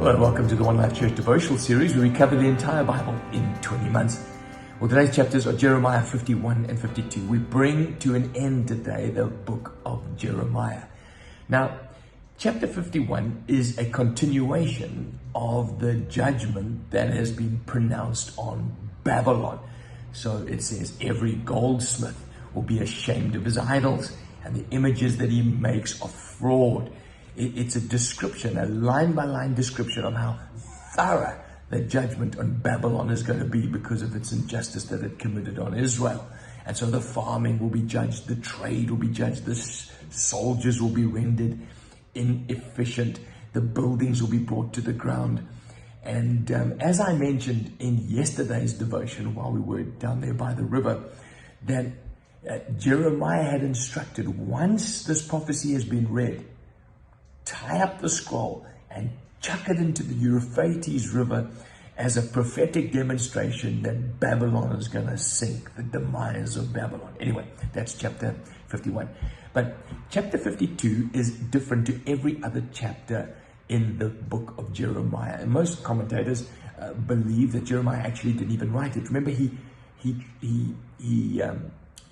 Hello and welcome to the One Life Church devotional series where we cover the entire Bible in 20 months. Well, today's chapters are Jeremiah 51 and 52. We bring to an end today the book of Jeremiah. Now, chapter 51 is a continuation of the judgment that has been pronounced on Babylon. So it says, every goldsmith will be ashamed of his idols, and the images that he makes are fraud. It's a description, a line-by-line description of how thorough the judgment on Babylon is going to be because of its injustice that it committed on Israel. And so the farming will be judged, the trade will be judged, the soldiers will be rendered inefficient, the buildings will be brought to the ground. And as I mentioned in yesterday's devotion while we were down there by the river, that Jeremiah had instructed, once this prophecy has been read, tie up the scroll and chuck it into the Euphrates River as a prophetic demonstration that Babylon is going to sink, the demise of Babylon. Anyway, that's chapter 51. But chapter 52 is different to every other chapter in the book of Jeremiah. And most commentators believe that Jeremiah actually didn't even write it. Remember, he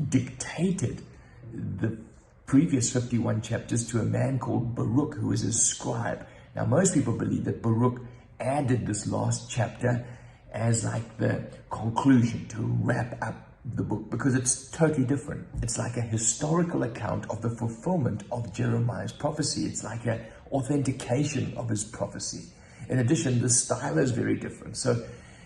dictated the previous 51 chapters to a man called Baruch, who was his scribe. Now, most people believe that Baruch added this last chapter as like the conclusion to wrap up the book, because it's totally different. It's like a historical account of the fulfillment of Jeremiah's prophecy. It's like an authentication of his prophecy. In addition, the style is very different.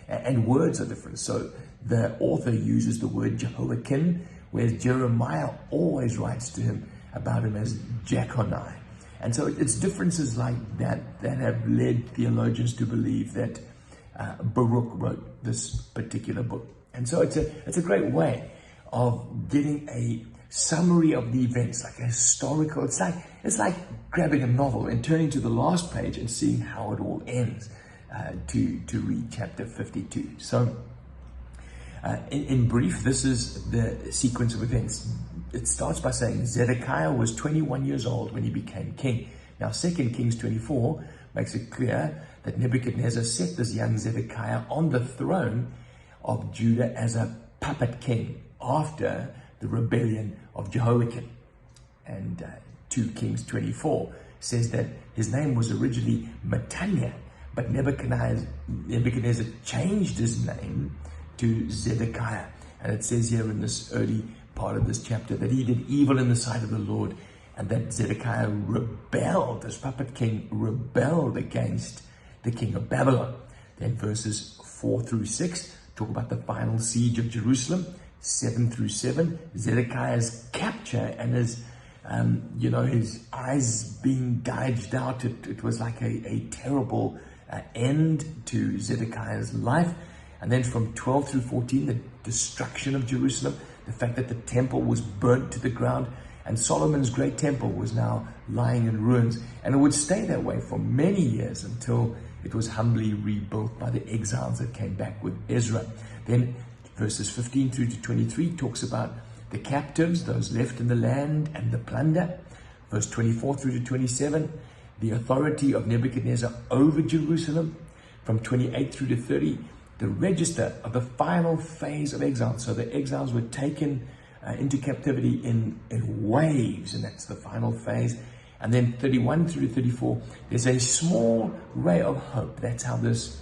And words are different. So the author uses the word Jehoiakim, whereas Jeremiah always writes to him about him as Jeconiah. And so it's differences like that have led theologians to believe that Baruch wrote this particular book. And so it's a great way of getting a summary of the events, like a historical. It's like grabbing a novel and turning to the last page and seeing how it all ends to read chapter 52. So in brief, this is the sequence of events. It starts by saying Zedekiah was 21 years old when he became king. Now, 2 Kings 24 makes it clear that Nebuchadnezzar set this young Zedekiah on the throne of Judah as a puppet king after the rebellion of Jehoiakim. And 2 Kings 24 says that his name was originally Mattaniah, but Nebuchadnezzar changed his name to Zedekiah. And it says here in this early part of this chapter that he did evil in the sight of the Lord, and that Zedekiah rebelled, this puppet king rebelled against the king of Babylon. Then verses 4 through 6 talk about the final siege of Jerusalem. 7 through 7, Zedekiah's capture and his his eyes being gouged out. It was like a terrible end to Zedekiah's life. And then from 12 through 14, the destruction of Jerusalem, the fact that the temple was burnt to the ground, and Solomon's great temple was now lying in ruins. And it would stay that way for many years until it was humbly rebuilt by the exiles that came back with Ezra. Then verses 15 through to 23 talks about the captives, those left in the land, and the plunder. Verse 24 through to 27, the authority of Nebuchadnezzar over Jerusalem. From 28 through to 30, the register of the final phase of exile. So the exiles were taken into captivity in waves, and that's the final phase. And then 31 through to 34, there's a small ray of hope. That's how this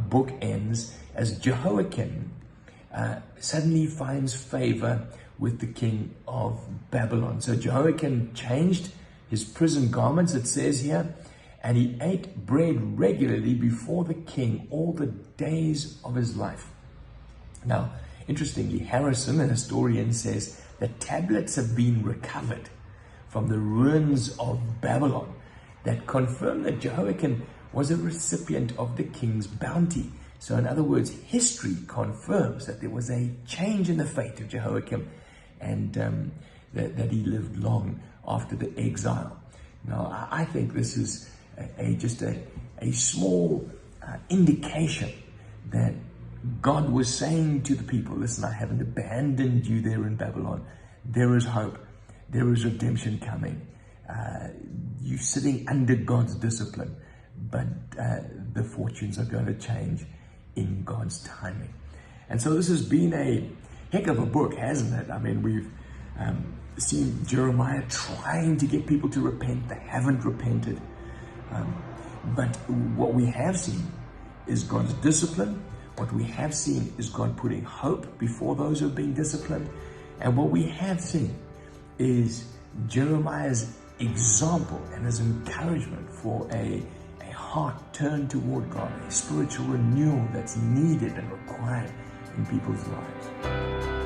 book ends, as Jehoiakim suddenly finds favor with the king of Babylon. So Jehoiakim changed his prison garments, it says here, and he ate bread regularly before the king all the days of his life. Now, interestingly, Harrison, an historian, says that tablets have been recovered from the ruins of Babylon that confirm that Jehoiakim was a recipient of the king's bounty. So in other words, history confirms that there was a change in the fate of Jehoiakim, and that he lived long after the exile. Now, I think this is just a small indication that God was saying to the people, listen, I haven't abandoned you there in Babylon. There is hope. There is redemption coming. You sitting under God's discipline. but the fortunes are going to change in God's timing. And so this has been a heck of a book, hasn't it? I mean, we've seen Jeremiah trying to get people to repent. They haven't repented. But what we have seen is God's discipline. What we have seen is God putting hope before those who have been disciplined. And what we have seen is Jeremiah's example and his encouragement for a heart turned toward God, a spiritual renewal that's needed and required in people's lives.